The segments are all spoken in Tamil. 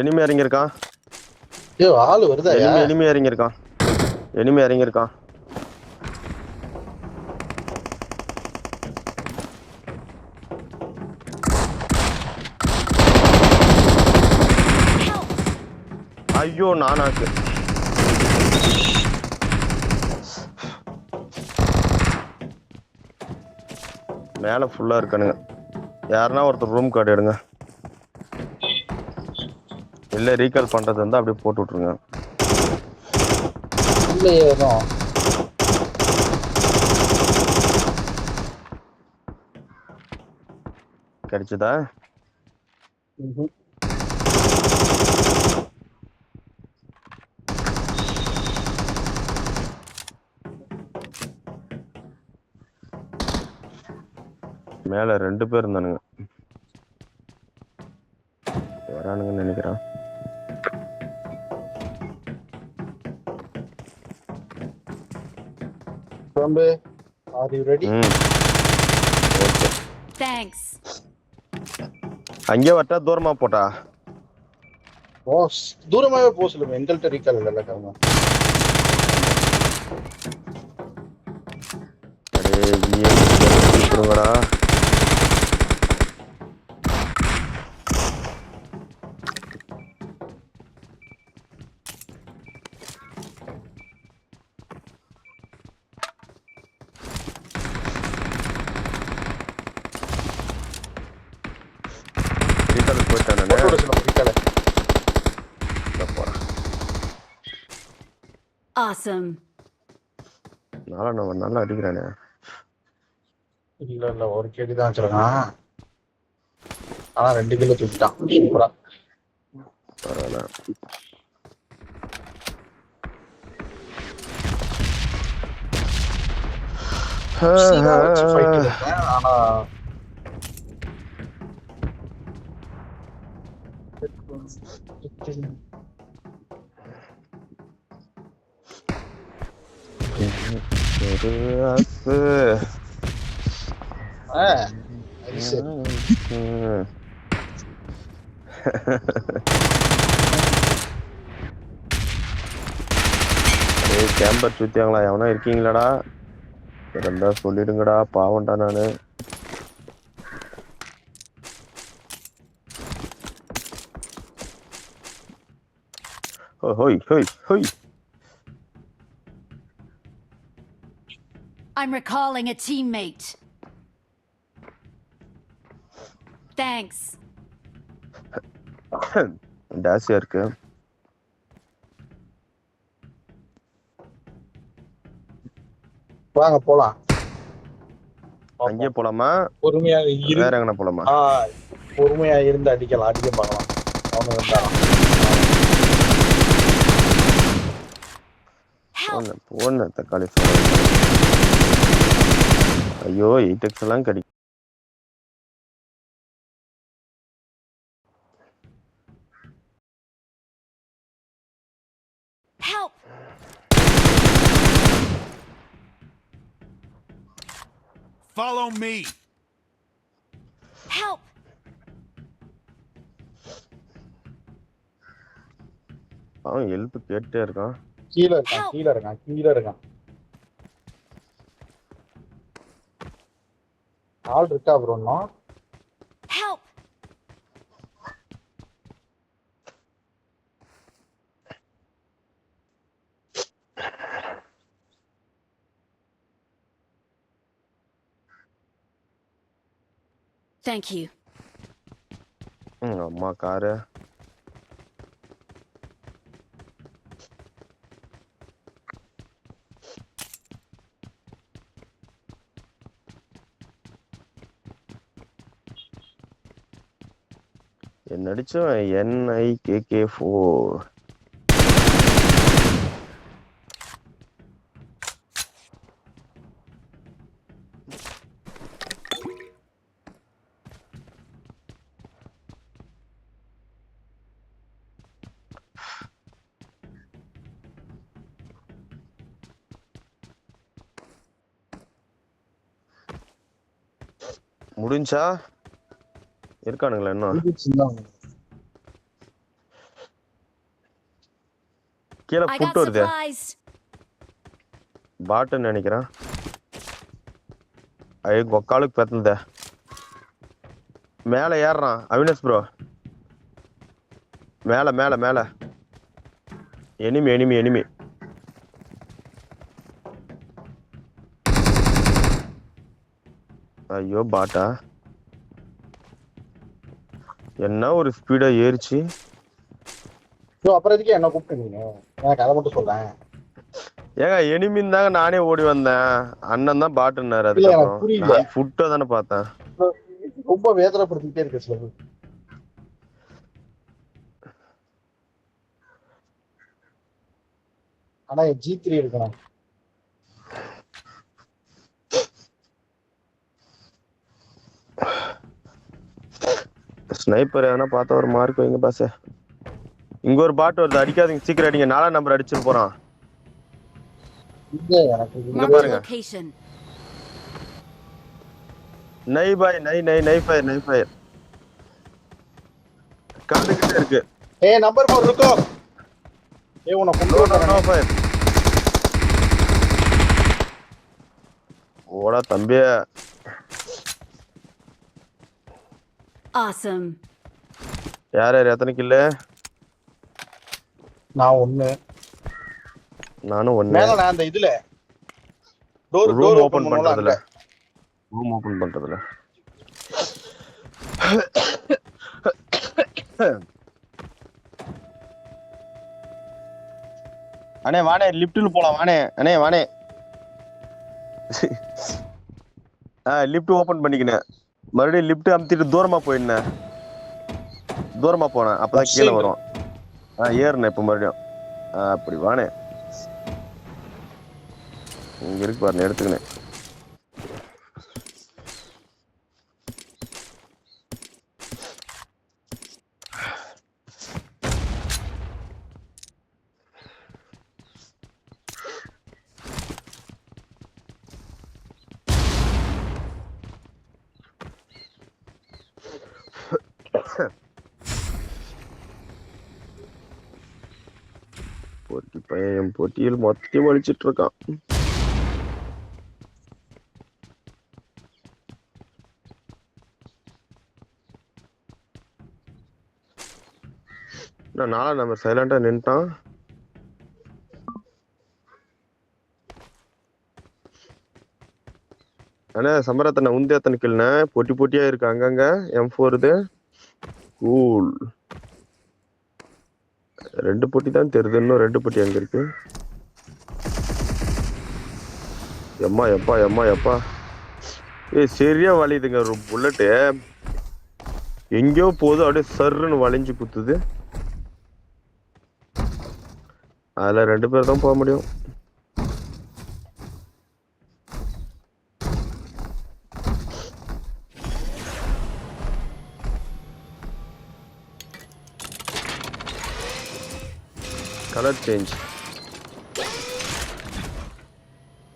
எனிமே இறங்கியிருக்கான். ஐயோ ஆளு வருதாயா? எனிமே இறங்கியிருக்கான். எனிமே இறங்கியிருக்கான். ஐயோ நானாக்கு மேல ஃபுல்லா இருக்கானுங்க. யாருன்னா ஒருத்தர் ரூம் கார்டு எடுங்க. இல்ல ரீகால் பண்றது இருந்தா அப்படியே போட்டு விட்டுருங்க. இல்லையே எதுவும். கிடைச்சதா? மேல 2 பேர் இருந்தானுங்க. வரானுங்கன்னு நினைக்கிறேன். Are you ready? Okay. Thanks. அங்கே வட்டா தூரமா போட்டா? பாஸ் தூரமாவே போக சொல்லுங்க. எங்கள்கிட்ட ரீகால் இல்ல காரணம். அடே Awesome. நல்லா அடிக்கிறானே. இல்ல ஒரு கேடி தான் வச்சிருக்கான். ஆனா 2 கிலோ தூக்கிட்டான். சூப்பரா. பரவாயில்ல. ஆனா கேம்பர் சுத்தியாங்களா? எவனா இருக்கீங்களாடா? இருந்தா சொல்லிடுங்கடா, பாவம்டா நானு. ஹோய் ஹோய் ஹோய். I'm recalling a teammate. Thanks. டாசியா இருக்கு. வாங்க போலாம். அங்கே போலாமா? பொறுமையா வேற எங்கன போலாமா? பொறுமையா இருந்து அடிக்கலாம். அடிக்க பார்க்கலாம். அவனு வந்தான். போன தக்காளி. ஐயோ 8x எல்லாம் கிடைக்கும். Help. Follow me. Help. அவன் ஹெல்ப் கேட்டே இருக்கான். கீழே இருக்கான். ஆள் இருக்கா ப்ரோ? Help. Thank you. அம்மா காரு. என்ன அடிச்சோம்? NIKK4. முடிஞ்சா இருக்கானுங்களா இன்னும்? கீழே I got புட்டு வருது. supplies. பாட்டுன்னு நினைக்கிறேன். ஐயோ கொக்காலுக்கு பெத்தந்த. மேல ஏறுறான் அவினாஷ் ப்ரோ. மேல மேல மேல. எனிமி. ஐயோ பாட்டா. என்ன ஒரு ஸ்பீடா ஏறிச்சு. அப்புறம் எதுக்கு என்ன கூப்பிட்டுருந்தீங்க? எனக்கு அதை மட்டும் சொல்றேன். ஏங்க எனிமின் தாங்க நானே ஓடி வந்தேன். அண்ணன் தான் பாட்டுன்னாரு. இல்ல எனக்கு அதுக்கப்புறம் புரியல. நான் ஃபுட்டை தானே பார்த்தேன். ரொம்ப வேதனைப்படுத்திக்கிட்டே இருக்கு சில பேர். ஆனா G3 இருக்கணும். ஸ்னைப்பர் எதனா பார்த்தா ஒரு மார்க் வைங்க பாஸ். இங்க ஒரு பாட்டு வருது, அடிக்காதீங்க, சீக்கிரம் அடிங்க. 4ஆம் நம்பர் அடிச்சுட்டு போறான். இங்க எனக்கு இங்க Marked a பாருங்க. location. நை பாய் நை ஃபயர் காட்டுக்கிட்டே இருக்கு. ஏய் நம்பர் 4 இருக்கோ? ஏய் உன்னை கொண்டு நோ வரேன். ஃபயர். ஓடா தம்பி. Awesome. யார் எத்தனை கில்லு? நான் 1. நானும் 1. மேல நான் அந்த இதுல ரூம் டோர் ஓபன் பண்றதுல. அண்ணே வானே லிஃப்ட்ல போலாம் வானே. அண்ணே வானே. லிஃப்ட் ஓபன் பண்ணிக்கினேன். மறுபடியும் லிஃப்ட் அமுத்திட்டு தூரமா போயிடுனேன். தூரமா போனேன் அப்பதான் கீழே வரும். ஏறுனேன் இப்ப மறுபடியும். அப்படி வானே. இங்க இருக்கு பாருங்க, எடுத்துக்கினேன். பொட்டி பையன் பொட்டியில் மொத்தம் வலிச்சிட்டு இருக்கான். நான் 4ஆம் நம்பர் சைலண்டா நின்ட்டான். அண்ணா சம்பரத்தனை உந்தி எத்தனை கில்லுண்ணே? பொட்டியா இருக்கு அங்கங்க. M4 இது கூல். 2 பொட்டி தான் தெரியுது. இன்னும் 2 பொட்டி அங்க இருக்கு. எம்மா சரியா வலியுதுங்க. ஒரு புல்லட்டு எங்கேயோ போகுது, அப்படியே சர்ன்னு வளைஞ்சு குத்துது. அதுல 2 பேர் தான் போக முடியும். Colour change.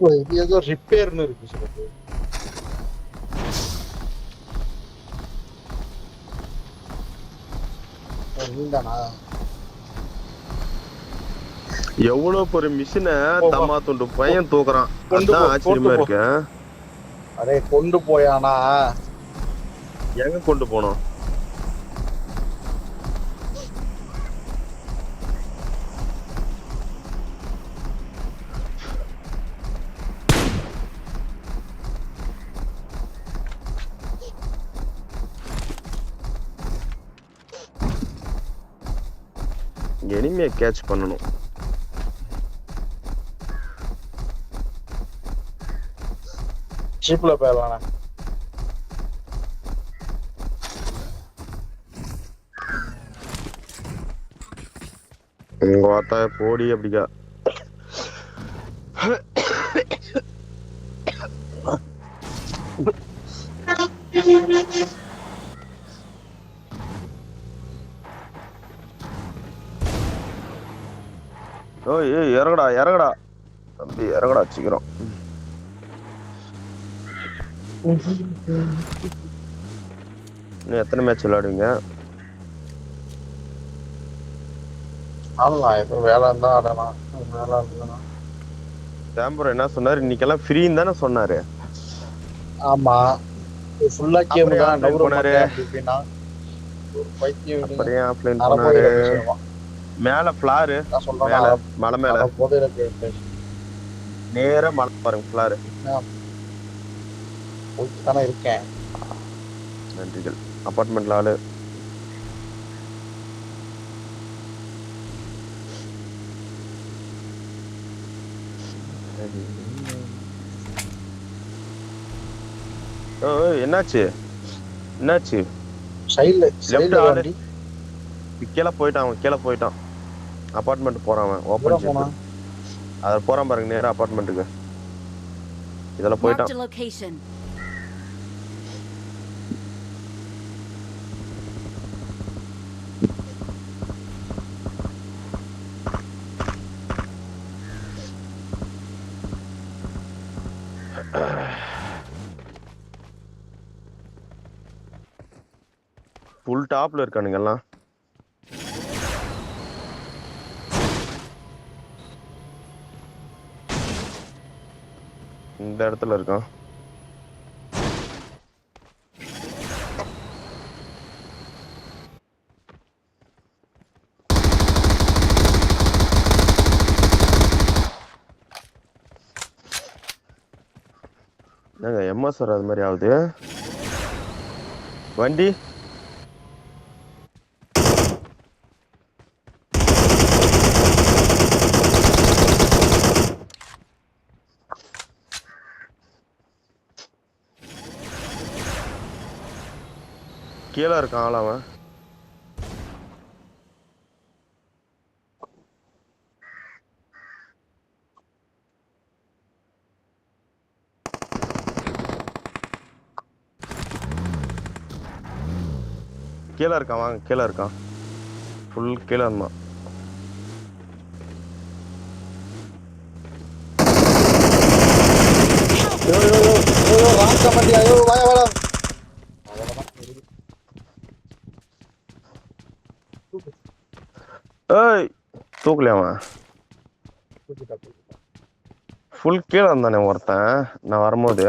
இது ஏதோ ரிப்பேர்னு இருக்கு சில பேர். எவ்வளவு பெரிய மிஷினை தம்மா துண்டு பையன் தூக்குறான். அதான் ஆச்சரியமா இருக்கு. அதே கொண்டு போயானா? எங்க கொண்டு போனோம்? எனிமையை கேட்ச் பண்ணணும். ஜீப்ல போயிடலாம். உங்க வார்த்தா போடி அப்படிக்கா. ஏய் இறங்கடா தம்பி, இறங்கடா சீக்கிரம். இன்னும் எத்தனை மேட்ச் விளையாடுவீங்க? ஆடலாம், எப்போ வேலை இருந்தா ஆடலாம், வேலை இருந்ததுன்னா. சாம்பரம் என்ன சொன்னாரு? இன்னைக்கெல்லாம் ஃப்ரீன்னு தானே சொன்னாரு. ஆமா, ஃபுல்லா கேம் அப்புறம் தான், offline டவுன்லோட் போனாரு. பண்ணேன் அப்படி இப்படின்னா ஒரு பைத்தியம் விடுங்க. அப்படியே ஆஃப்லைன் அரை போனாரு. போதையில பேசுவான். மேல ஃபிளாரு, நான் மேல சொல்றேன், மலை மேல அரை போதையில பேச நேரா மலை பாருங்க ஃபிளாரு. போயிட்டு தானே இருக்கேன். நன்றிகள். அபார்ட்மெண்ட்ல ஆளு. என்னாச்சு என்னாச்சு? சைடுல ஆளு. வண்டி கீழே போயிட்டான், அவன் கீழே போயிட்டான். அபார்ட்மெண்ட் போறான் அவன். ஓப்பன் போனா அத போறான் பாருங்க நேரா அபார்ட்மெண்ட்டுக்கு. இதெல்லாம் Marked போயிட்டான். a location. ஃபுல் டாப்ல இருக்கானுங்க எல்லாம். இந்த இடத்துல இருக்கான். என்னங்க எம்எஸ் வராது மாதிரி ஆகுது வண்டி. கீழே இருக்கான் ஆள் அவன். கீழே இருக்கான், வாங்க கீழே இருக்கான். ஃபுல் கீழே இருந்தான். ஏய் தூக்கலையா அவன்? ஃபுல் கீழே இருந்தானே ஒருத்தன் நான் வரும்போது.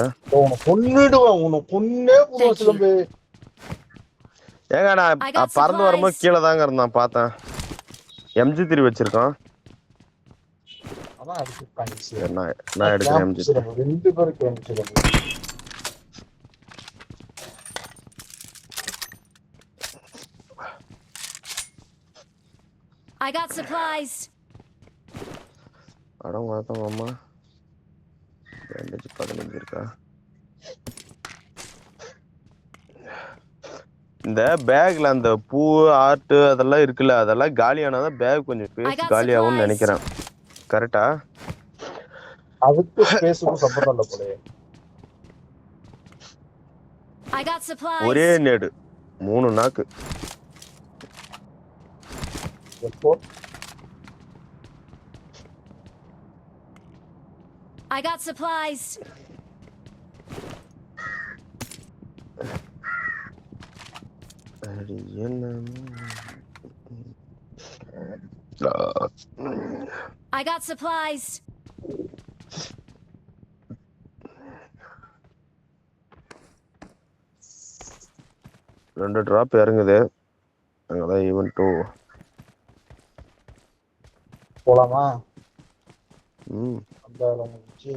ஏங்க நான் பறந்து வரும்போது கீழே தாங்க இருந்தான் பார்த்தேன். MG3 வச்சிருக்கான். நான் எடுக்கிறேன் MG3. I got supplies. அடம் பார்த்தோம் அம்மா. 15 இருக்கா? இந்த பேக்ல அந்த பூ ஆர்ட் அதெல்லாம் இருக்குல்ல, அதெல்லாம் காலியானாதான் பேக் கொஞ்சம் ஸ்பேஸ் காலியாகும்னு நினைக்கிறேன். கரெக்டா? அதுக்கு ஸ்பேஸ்க்கு சம்பந்தம் இல்ல போல. I got supplies. ஒரே நேடு 3 நாக்கு. எப்போ I got supplies. I got supplies. ரெண்டு டிராப் இறங்குது. அங்கதான் ஈவன் 2 போலாமா? அந்த முடிச்சு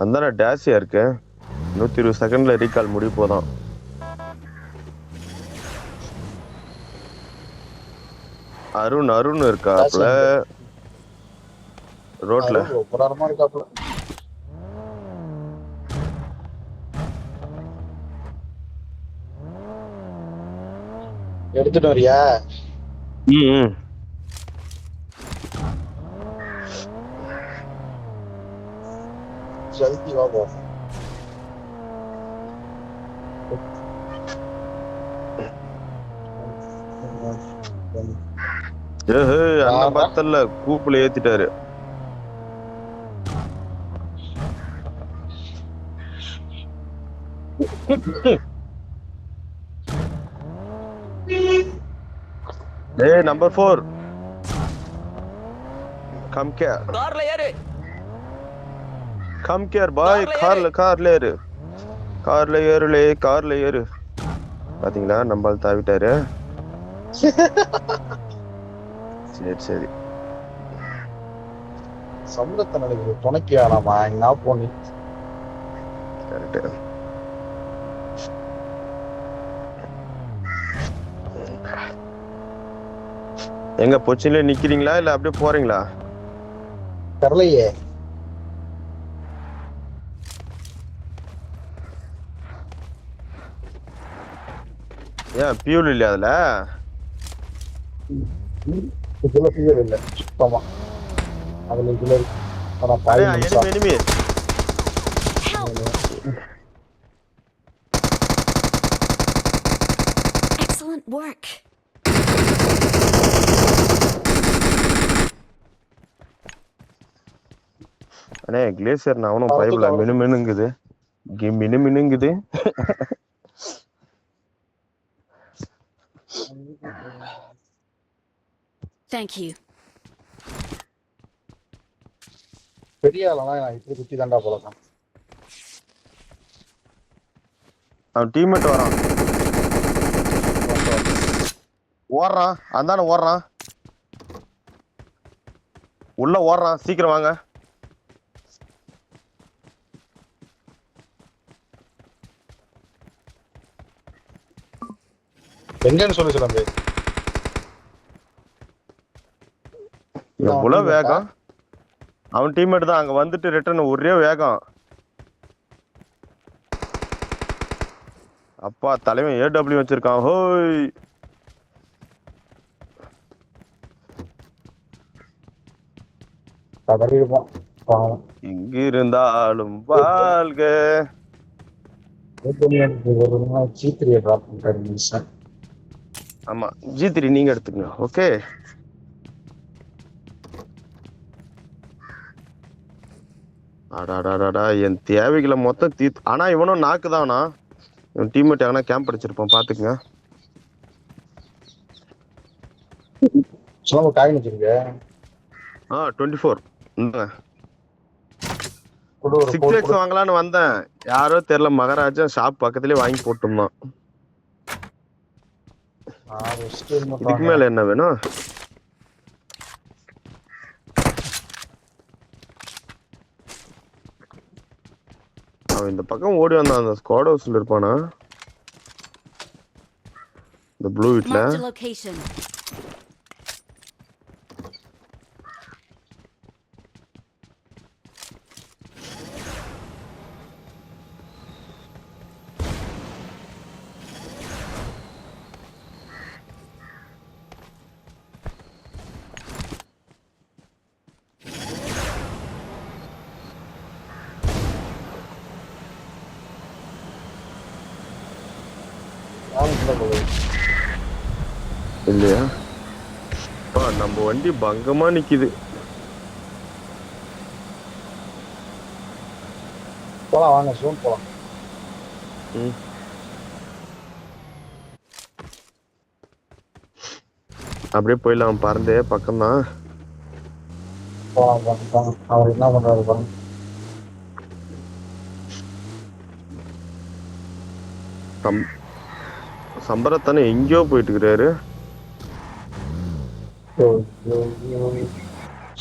அந்த டேஷியா இருக்கு. 120 செகண்ட்ல ரீகால் முடிய போதான். அருண் இருக்காப்ல ரோட்ல. புறாரமா இருக்காப்ல. எடுத்துட்டு வரியா? ஜல்தி வா போ. அண்ணன் பத்தல்ல கூப்புல ஏத்திட்டாரு. டேய் நம்பர் 4 கம் கேர் கார்ல ஏறு. Come care bye. கார்ல ஏறு. கார்ல ஏறு. பாத்தீங்களா நம்பால் தாவிட்டாரு. சரி சம்பளத்தை நினைக்கிற துணைக்கு வேணாமா என்ன போனி கரெக்ட். எங்க பொச்சின்ல நிக்கிறீங்களா இல்ல அப்படியே போறீங்களா? தெரியலையே. ஏன் பியூல் இல்லையா அதுல? இதுல பியூர் இல்ல சுத்தமா. அதுல இதுல எனிமி Help! Excellent work. அண்ணே கிளேசியர் நான் அவனும் பயப்படல. மினுங்குது. Thank you. பெரிய ஆளா நான் இப்படி குத்தி தாண்டா போலாம். அவன் டீம்மேட் வரான். ஓடுறான். அந்தானே ஓடுறான். உள்ள ஓடுறான். சீக்கிரம் வாங்க. எங்கன்னு சொல்லி சொல்லுங்க. எவ்வளவு வேகம். அவன் டீம்மேட் தான் அங்க வந்துட்டு ரிட்டர்ன் ஒரே வேகம். அப்பா தலைவன் AW வச்சிருக்கான். ஹோய் இங்க இருந்தாலும் வாழ்க. ஆமா G3 நீங்க எடுத்துக்கங்க. ஓகே அடாடாடா என் தேவைகளை மொத்தம் தீர்த்து. ஆனா இவனும் நாக்குதானா? இவன் டீம்மேட் எவனா கேம்ப் அடிச்சிருப்பான் பாத்துக்குங்க. காயின் வச்சிருக்க 24 6x வாங்கலான்னு வந்தேன். யாரோ தெரியல மகாராஜா ஷாப் பக்கத்துலயே வாங்கி போட்டோம்தான். இதுக்கு மேல என்ன வேணும்? அவன் இந்த பக்கம் ஓடி வந்தான். அந்த ஸ்குவாட் ஹவுஸ்ல இருப்பானா? இந்த ப்ளூ வீட்ல. Marked a location. இல்லையா? நம்ம வண்டி பங்கமா நிக்குது. போலாம் வாங்க சூன் போலாம். அப்படியே போயிடலாம். பறந்தே பக்கம் தான். அவர் என்ன பண்றாரு பாருங்க. சம்பரத்தானே எங்கேயோ போயிட்டு இருக்கிறாரு.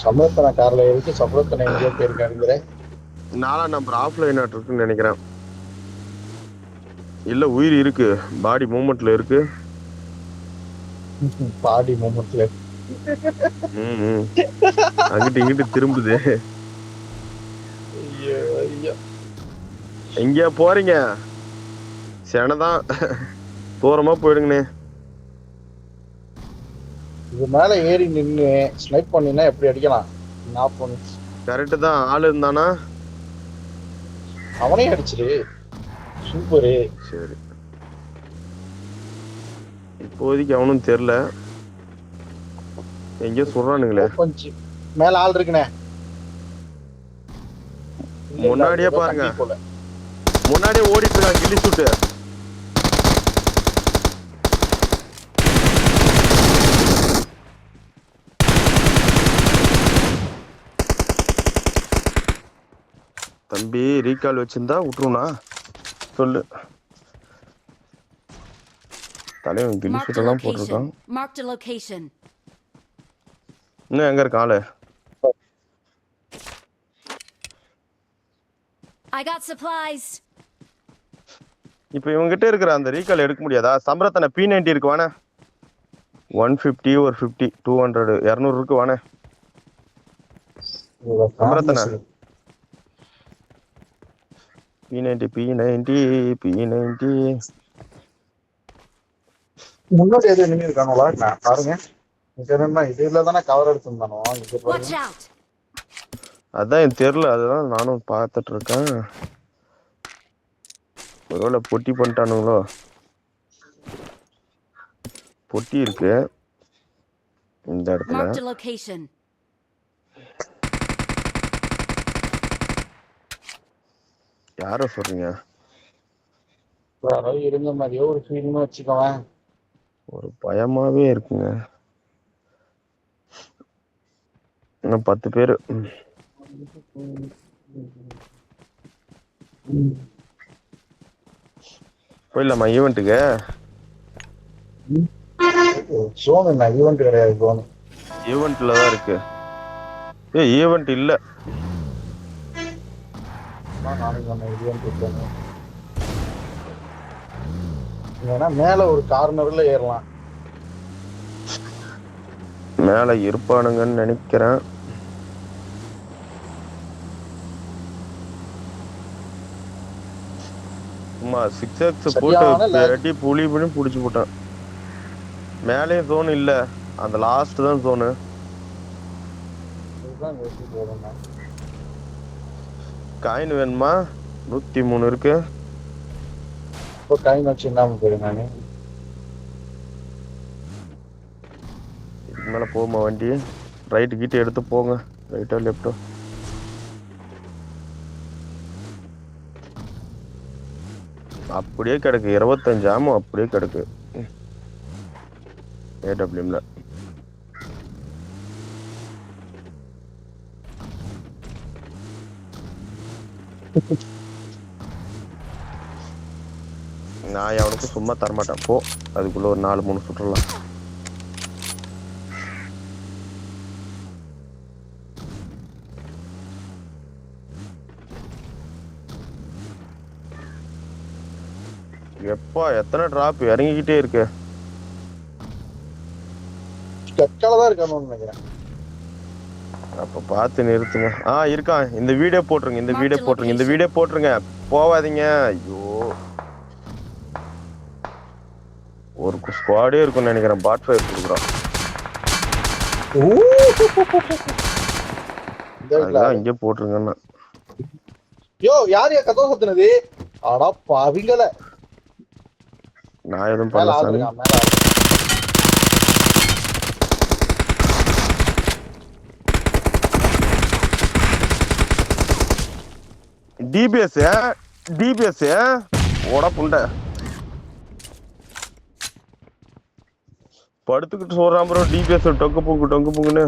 சம்பளத்தனை கார்ல இருக்கு. சம்பளத்தனை எங்கேயோ போயிருக்காருங்கிற 4 நம்பர் ஆஃப்லைன் இருக்குன்னு நினைக்கிறேன். இல்ல உயிர் இருக்கு. பாடி மூவ்மெண்ட்ல இருக்கு. பாடி மூமெண்ட்ல அங்கிட்டு இங்கிட்டு திரும்புது. எங்கேயா போறீங்க? சேனதான் தூரமா போயிடுங்கண்ணே. இது மேல ஏறி நின்னு ஸ்னைப் பண்ணினா எப்படி அடிக்கலாம்? நான் பண்ணு. கரெக்ட் தான். ஆள் இருந்தானா அவனே அடிச்சிரு. சூப்பரு. சரி இப்போதைக்கு அவனும் தெரியல. எங்கேயோ சொல்றானுங்களே. மேல ஆள் இருக்குனே. முன்னாடியே பாருங்க. முன்னாடியே ஓடிட்டு இருக்கான் கில்லி சூட்டு. தம்பி ரீகால் வச்சிருந்தா விட்டுருவா சொல்லு. தலைவன் கில்லி Marked a சூட்டெல்லாம் போட்டிருக்கான். location. Marked a location. இன்னும் எங்க இருக்கான் ஆளு? I got supplies. இப்ப இவங்கிட்ட இருக்கிற அந்த ரீகால் எடுக்க முடியாதா? சம்பரத்தனை P90 இருக்கு வானே. 150 ஒரு 50 200 200 இருக்கு வானே. சம்பரத்தனை P90 P90 முன்னாடி எது enemy இருக்கானுங்களா? நான் பாருங்க. இதுல தானே கவர் எடுத்துருந்தானோ. Watch out. அதான் எனக்கு தெரியல, அதுதான் நானும் பார்த்துட்டு இருக்கேன். ஒருவேளை பொட்டி பண்ணிட்டானுங்களோ? பொட்டி இருக்கு இந்த இடத்துல. Marked a location. யார சொல்றீங்க? யாரோ இருந்த மாதிரியோ ஒரு ஃபீல்னு வச்சுக்கோவேன். ஒரு பயமாவே இருக்குங்க. இன்னும் 10 பேரு. போயிடலாமா ஈவெண்ட்டுக்கு? ஜோன் என்ன ஈவெண்ட் கிடையாது. ஜோன் ஈவெண்ட்ல தான் இருக்கு. ஈவெண்ட் இல்ல. ஏன்னா மேல ஒரு கார்னர்ல ஏறலாம். மேல இருப்பானுங்கன்னு நினைக்கிறேன். சும்மா 6x போட்டு அடி புளி பண்ணி புடிச்சு போட்டான். மேலே ஜோன் இல்ல, அந்த லாஸ்ட் தான் ஜோனு. காயின் வேணுமா? 103 இருக்கு. இப்போ காயின் வச்சு என்ன போயிடு நானு. இதுக்கு மேல போகுமா வண்டி? ரைட்டு கிட்ட எடுத்து போங்க. ரைட்டோ லெஃப்டோ? அப்படியே கிடக்கு 25 ஆமா, அப்படியே கிடக்கு ஏடபிள்யூம்ல. நான் அவனுக்கு சும்மா தரமாட்டேன். போ, அதுக்குள்ள ஒரு 4-3 சுற்றலாம். எப்பா எத்தனை டிராப் இறங்கிக்கிட்டே இருக்கு. கச்சாலதான் இருக்கானு நினைக்கிறேன். அப்ப பார்த்து நிறுத்துங்க. இருக்கான். இந்த வீடியோ போட்டுருங்க, இந்த வீடியோ போட்டுருங்க, இந்த வீடியோ போட்டுருங்க. போவாதீங்க. ஐயோ, ஒரு ஸ்குவாடே இருக்கும்னு நினைக்கிறேன். பாட் ஃபயர் கொடுக்குறான். இங்கே போட்டுருங்கண்ணா. யோ யாரையா கதவு சத்துனது? அடா பாவிங்கள. நான் எதுவும் பண்ணல சாமி. டிபிஎஸ் ஓட புண்டை படுத்துக்கிட்டு சொல்றான் ப்ரோ. டிபிஎஸ் டொங்கு பூங்குன்னு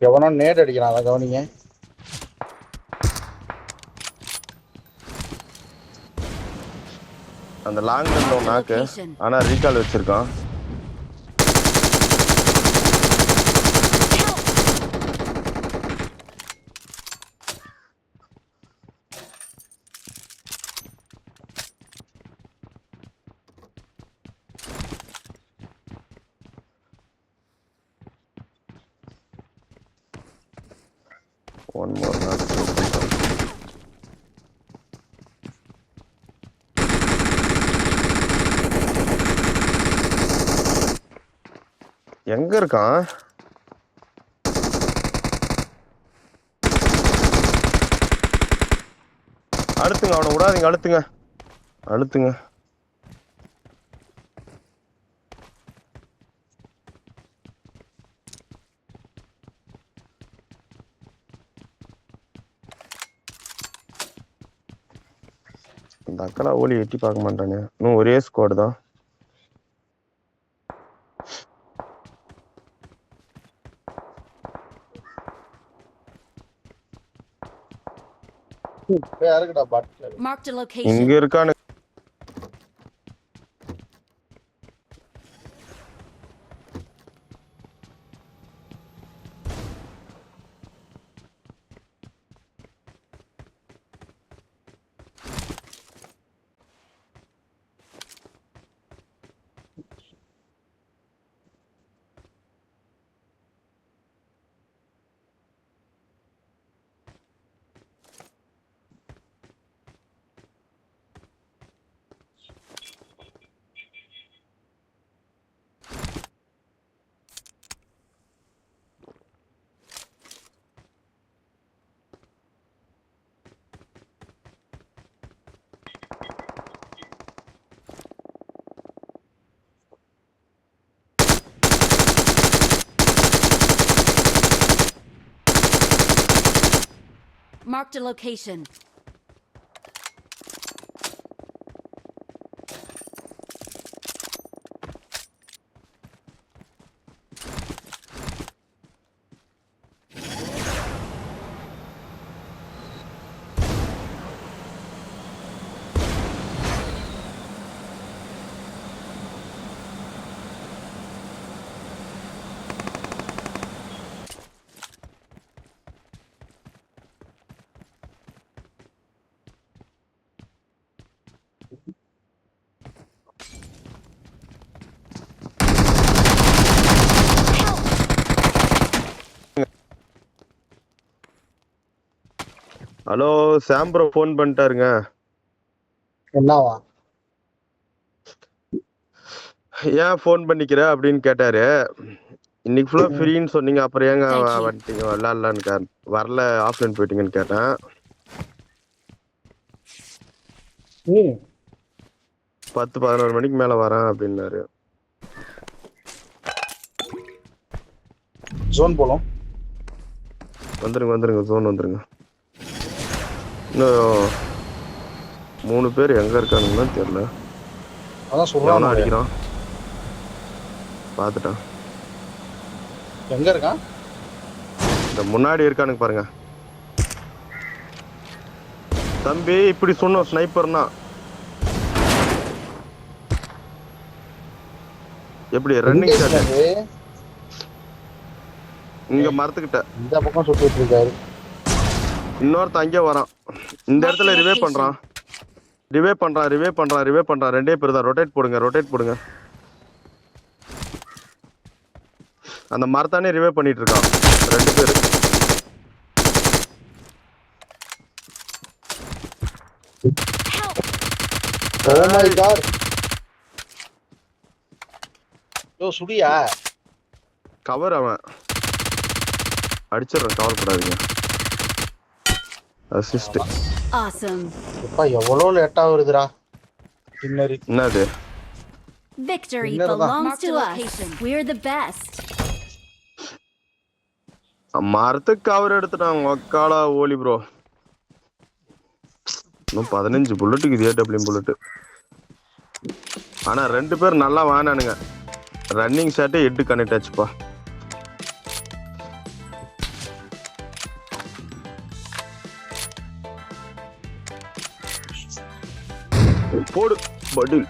எவனோ நேட் அடிக்கிறான். அதை கவனிங்க. அந்த லாங்ல இருந்தவன் நாக்கு. ஆனா ரீகால் வச்சிருக்கான். One more knock. எங்க இருக்கான்? அழுத்துங்க, அவனை விடாதீங்க. அழுத்துங்க. அந்த அக்கெல்லாம் ஓலி எட்டி பார்க்க மாட்டானே. இன்னும் ஒரே ஸ்குவாடு தான். யாருக்குடா பாட்டு Marked a location. இங்க இருக்கானு. Marked a location. Hello Sam bro phone பண்ணிட்டாருங்க. என்னவா? ஏன் ஃபோன் பண்ணிக்கிற அப்படின்னு கேட்டாரு. இன்னைக்கு ஃபுல்லா ஃப்ரீன்னு சொன்னீங்க, அப்புறம் ஏங்க Thank you. வந்துட்டீங்க விளாட்லான்னு வரல ஆஃப்லைன் போயிட்டீங்கன்னு கேட்டேன். 10-11 மணிக்கு மேல வரேன் அப்படின்னாரு. ஜோன் போலாம். வந்துருங்க ஜோன் வந்துருங்க. இன்னும் 3 பேர் எங்க இருக்கானுன்னு தெரியல. அதான் எவனா சொல்றான். அடிக்கிறான் பாத்துட்டான். எங்க இருக்கான்? இந்த முன்னாடி இருக்கானுங்க பாருங்க. தம்பி இப்படி சொன்னோம் ஸ்னைப்பர்னா எப்படி ரன்னிங் ஷாட். இங்க மரத்துக்கிட்ட இந்த பக்கம் சுத்திட்டு இருக்காரு. இன்னொருத்த அங்கே வரான். இந்த இடத்துல ரிவே பண்றான். ரெண்டே பேர் தான். ரொட்டேட் போடுங்க. அந்த மரத்தானே ரிவே பண்ணிட்டு இருக்கான் 2 பேர். Oh my god. யோ சுடியா. கவர் அவன் அடிச்சிடுறான், கவலைப்படாதீங்க. அசிஸ்ட். Awesome. அப்பா எவ்வளவு லேட்டா வருதுடா. பின்னரி. என்னது? Victory Winner தான். belongs Marked to a us. location. We're the best. மரத்துக்கு கவர் எடுத்துட்டான் மக்காலா ஓலி ப்ரோ. இன்னும் 15 புல்லட்டுக்கு இது AW புல்லட். ஆனா 2 பேர் நல்லா வானானுங்க. ரன்னிங் ஷாட்டே ஹெட் கனெக்ட் ஆச்சுப்பா. போடு பட்டில்.